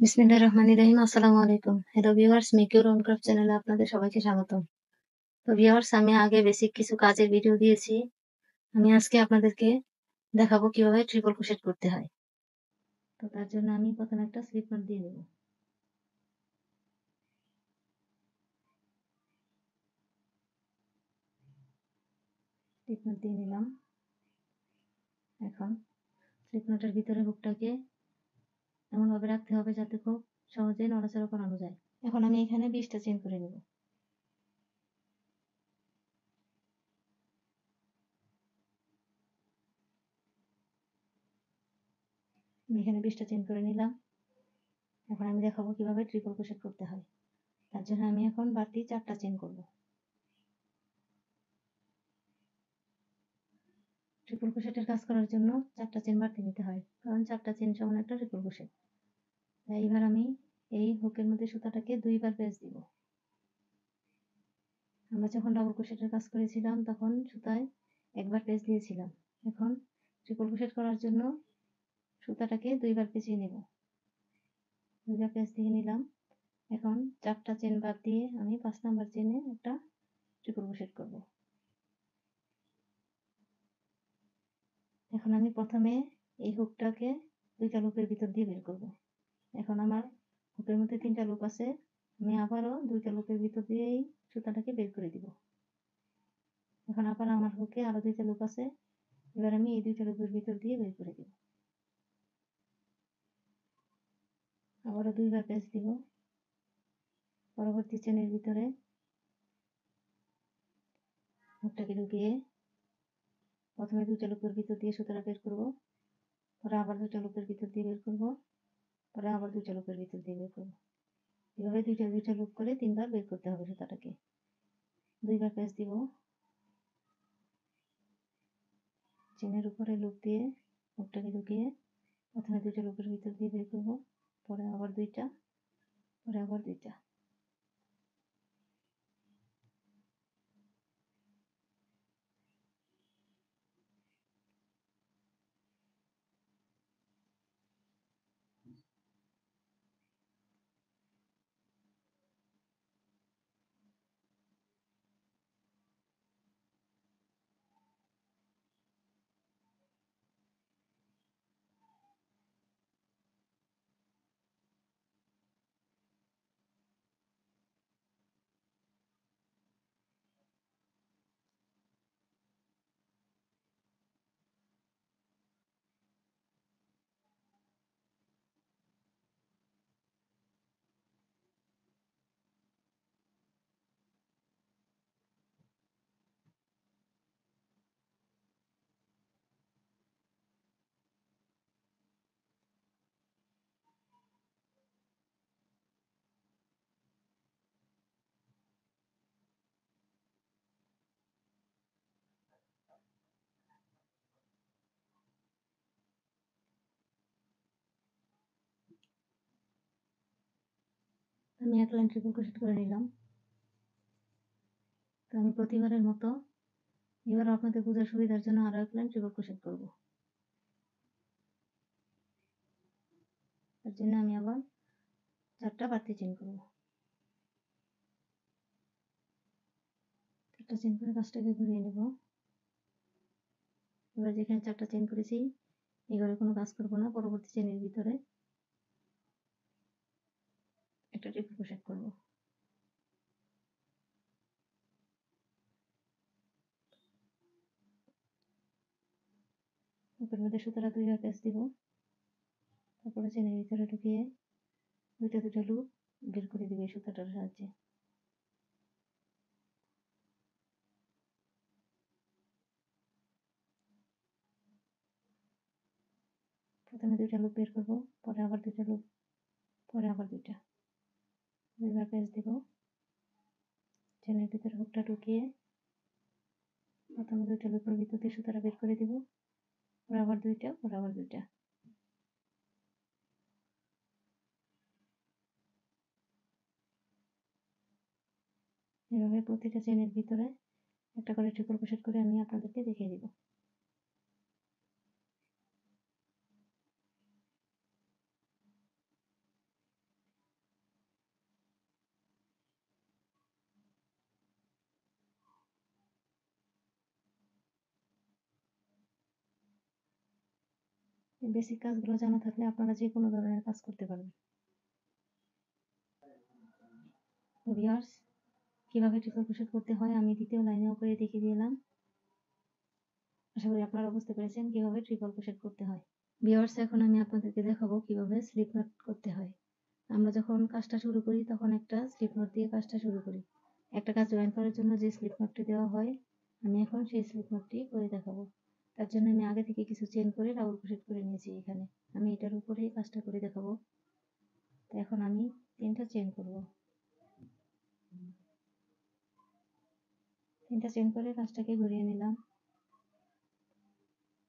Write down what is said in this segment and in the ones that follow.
বিসমিল্লাহির রহমানির রহিম। আসসালামু আলাইকুম। Hello viewers, make your own craft চ্যানেলে আপনাদের সবাইকে স্বাগতম। তো ভিউয়ার্স, আমি আগে বেসিক কিছু কাজের ভিডিও দিয়েছি। আমি আজকে আপনাদেরকে দেখাবো কিভাবে ট্রিপল ক্রোশেট করতে হয়। তো তার জন্য আমি প্রথমে একটা স্লিপ নট দিয়ে নেব। স্লিপ নট দিয়ে নিলাম। এখন স্লিপ নটের ভিতরে হুকটাকে এমনভাবে রাখতে হবে যাতে খুব সহজেই নড়াচড়া করানো যায়। এখন আমি এখানে 20টা চেইন করে নেব। আমি এখানে 20টা চেইন করে নিলাম। এখন আমি দেখাবো কিভাবে ট্রিপল ক্রোশেট করতে হয়। তার জন্য আমি এখন বাড়তি 4টা চেইন করব। ট্রিপল ক্রোশেটের কাজ করার জন্য 4টা চেইন বাড়তি নিতে হয়, কারণ 4টা চেইন সমান একটা ট্রিপল ক্রোশেট। তাই এবার আমি এই হুকের মধ্যে সুতাটাকে 2বার পেঁচ দিব। আমরা যখন ডাবল ক্রোশেটের কাজ করেছিলাম তখন সুতায় 1বার পেঁচ দিয়েছিলাম। এখন ট্রিপল ক্রোশেট করার জন্য সুতাটাকে 2বার পেঁচিয়ে নেব। 2বার পেঁচ দিয়ে নিলাম। এখন 4টা চেইন বাদ দিয়ে আমি 5 নাম্বার চেইনে একটা ট্রিপল ক্রোশেট করব। এখন আমি প্রথমে এই হুকটাকে 2টা লুপের ভিতর দিয়ে বের করব। এখন আমার হুকের মধ্যে 3টা লুপ আছে। আমি আবারও 2টা লুপের ভিতর দিয়ে এই সুতাটাকে বের করে দিব। এখন আবার আমার হুকে আরো 2টা লুপ আছে। এবার আমি এই 2টা লুপের ভিতর দিয়ে বের করে দিব। আবারও 2বার পেঁচ দিব। পরবর্তী চেনের ভিতরে হুকটাকে ঢুকিয়ে প্রথমে 2টা লুপের ভিতর দিয়ে সুতাটা বের করব, পরে আবার 2টা লুপের ভিতর দিয়ে বের করব, পরে আবার 2টা লুপের ভিতর দিয়ে বের করব। এভাবে 2টা লুপ করে 3বার বের করতে হবে সুতাটাকে। 2বার পেঁচ দিব। চেনের উপরে লুপ দিয়ে হুকটাকে ঢুকিয়ে প্রথমে 2টা লুপের ভিতর দিয়ে বের করব, পরে আবার 2টা, পরে আবার 2টা। আমি এক লাইন ট্রিপল ক্রোশেট করে নিলাম। তো আমি প্রতিবারের মতো এবার আপনাদের বোঝার সুবিধার জন্য আরো এক লাইন ট্রিপল ক্রোশেট করব। তার জন্য আমি আবার 4টা বাড়তি চেইন করব। 4টা চেইন করে কাজটাকে ঘুরিয়ে নেব। এবার যেখানে 4টা চেইন করেছি এই ঘরে কোনো কাজ করব না, পরবর্তী চেইনের ভিতরে একটা ট্রিপল ক্রোশেট করব। হুকের মধ্যে সুতাটা 2বার পেঁচ দিব, তারপরে চেইনের ভিতরে ঢুকিয়ে 2টা লুপ বের করে দিব এই সুতাটার সাহায্যে। প্রথমে 2টা লুপ বের করব, পরে আবার 2টা লুপ, পরে আবার 2টা। 2বার পেঁচ দিব। চেনের ভিতরে হুকটা ঢুকিয়ে প্রথমে 2টা লুপের ভিতর দিয়ে সুতাটা বের করে দিব, পরে আবার 2টা, পরে আবার 2টা। এভাবে প্রতিটা চেনের ভিতরে একটা করে ট্রিপল ক্রোশেট করে আমি আপনাদেরকে দেখিয়ে দিব। এই বেসিক কাজগুলো জানা থাকলে আপনারা যে কোনো ধরনের কাজ করতে পারবেন। তো ভিউয়ার্স, কিভাবে ট্রিপল ক্রোশেট করতে হয় আমি দ্বিতীয় লাইনেও করে দেখিয়ে দিলাম। আশা করি আপনারা বুঝতে পেরেছেন কিভাবে ট্রিপল ক্রোশেট করতে হয়। ভিউয়ার্স, এখন আমি আপনাদেরকে দেখাবো কিভাবে স্লিপ নট করতে হয়। আমরা যখন কাজটা শুরু করি তখন একটা স্লিপ নট দিয়ে কাজটা শুরু করি। একটা কাজ জয়েন করার জন্য যে স্লিপ নটটি দেওয়া হয়, আমি এখন সেই স্লিপ নটটি করে দেখাবো। তার জন্য আমি আগে থেকে কিছু চেন করে ডাবল ক্রোশেট করে নিয়েছি। এখানে আমি এটার উপরেই কাজটা করে দেখাবো। তো এখন আমি 3টা চেন করব। 3টা চেন করে কাজটাকে ঘুরিয়ে নিলাম।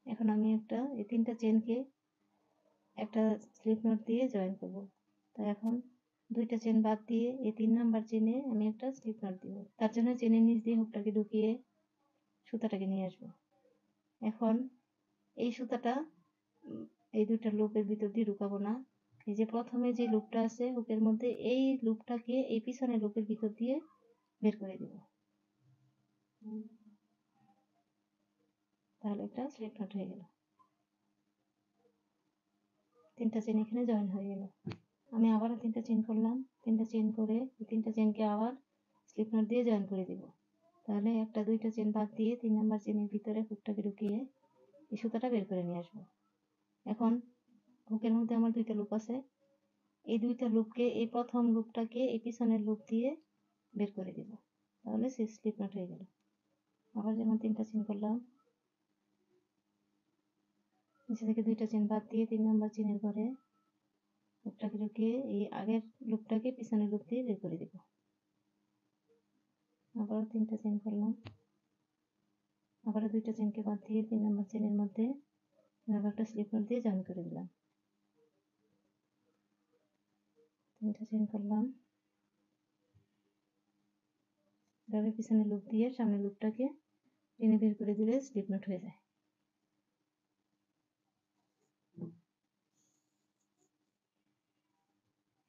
এখন আমি এই 3টা চেনকে একটা স্লিপ নট দিয়ে জয়েন করব। তো এখন 2টা চেন বাদ দিয়ে এই 3 নাম্বার চেনে আমি একটা স্লিপ নট দিব। তার জন্য চেনের নিচ দিয়ে হুকটাকে ঢুকিয়ে সুতাটাকে নিয়ে আসবো। এখন এই সুতাটা এই 2টা লুপের ভিতর দিয়ে ঢুকাবো না। এই যে প্রথমে যে লুপটা আছে হুকের মধ্যে, এই লুপটাকে এই পিছনের লুপের ভিতর দিয়ে বের করে দিব। তাহলে একটা স্লিপ নট হয়ে গেল। 3টা চেন এখানে জয়েন হয়ে গেল। আমি আবারও 3টা চেন করলাম। 3টা চেন করে এই 3টা চেনকে আবার স্লিপ নট দিয়ে জয়েন করে দিব। তাহলে 1টা 2টা চেন বাদ দিয়ে 3 নাম্বার চেনের ভিতরে হুকটাকে ঢুকিয়ে এই সুতাটা বের করে নিয়ে আসবো। এখন হুকের মধ্যে আমার 2টা লুপ আছে। এই 2টা লুপকে এই প্রথম লুপটাকে এই পিছনের লুপ দিয়ে বের করে দিব। তাহলে স্লিপ নট হয়ে গেল। আবার যেমন 3টা চেন করলাম, নিচে থেকে 2টা চেন বাদ দিয়ে 3 নাম্বার চেনের ঘরে হুকটাকে ঢুকিয়ে এই আগের লুপটাকে পিছনের লুপ দিয়ে বের করে দিব। আবার 3টা চেন করলাম, আবার 2টা চেনকে বাদ দিয়ে 3 নাম্বার চেনের মধ্যে আবার একটা স্লিপ নট দিয়ে জয়েন করে দিলাম। 3টা চেন করলাম, এভাবে পিছনের লুপ দিয়ে সামনের লুপটাকে টেনে বের করে দিলে স্লিপ নট হয়ে যায়।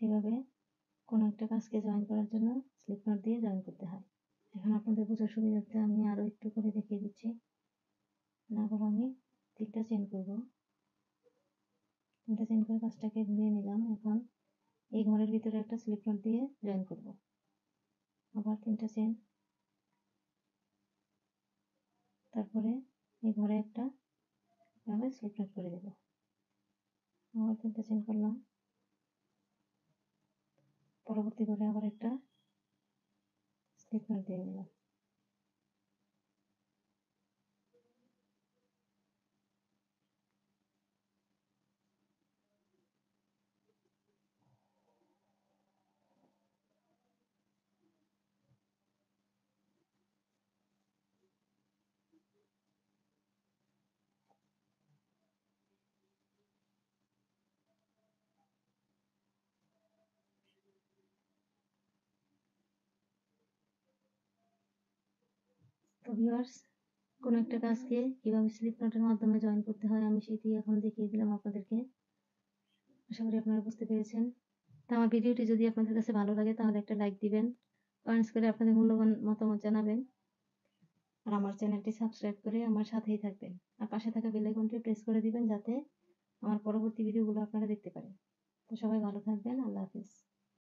এভাবে কোনো একটা কাজকে জয়েন করার জন্য স্লিপ নট দিয়ে জয়েন করতে হয়। এখন আপনাদের বোঝার সুবিধার্থে আমি আরো একটু করে দেখিয়ে দিচ্ছি। তারপর আমি 3টা চেন করব। 3টা চেন করে কাজটাকে ঘুরিয়ে নিলাম। এখন এই ঘরের ভিতরে একটা স্লিপ নট দিয়ে জয়েন করব। আবার 3টা চেন, তারপরে এই ঘরে একটা এভাবে স্লিপ নট করে দেব। আবার 3টা চেন করলাম, পরবর্তী ঘরে আবার একটা স্লিপ নট দিয়ে নিলাম। তো ভিউয়ার্স, কোনো একটা কাজকে কিভাবে স্লিপ নটের মাধ্যমে জয়েন করতে হয় আমি সেটি এখন দেখিয়ে দিলাম আপনাদেরকে। আশা করি আপনারা বুঝতে পেরেছেন। তো আমার ভিডিওটি যদি আপনাদের কাছে ভালো লাগে তাহলে একটা লাইক দিবেন, কমেন্টস করে আপনাদের মূল্যবান মতামত জানাবেন, আর আমার চ্যানেলটি সাবস্ক্রাইব করে আমার সাথেই থাকবেন, আর পাশে থাকা বেল আইকনটি প্রেস করে দিবেন যাতে আমার পরবর্তী ভিডিওগুলো আপনারা দেখতে পারেন। তো সবাই ভালো থাকবেন। আল্লাহ হাফেজ।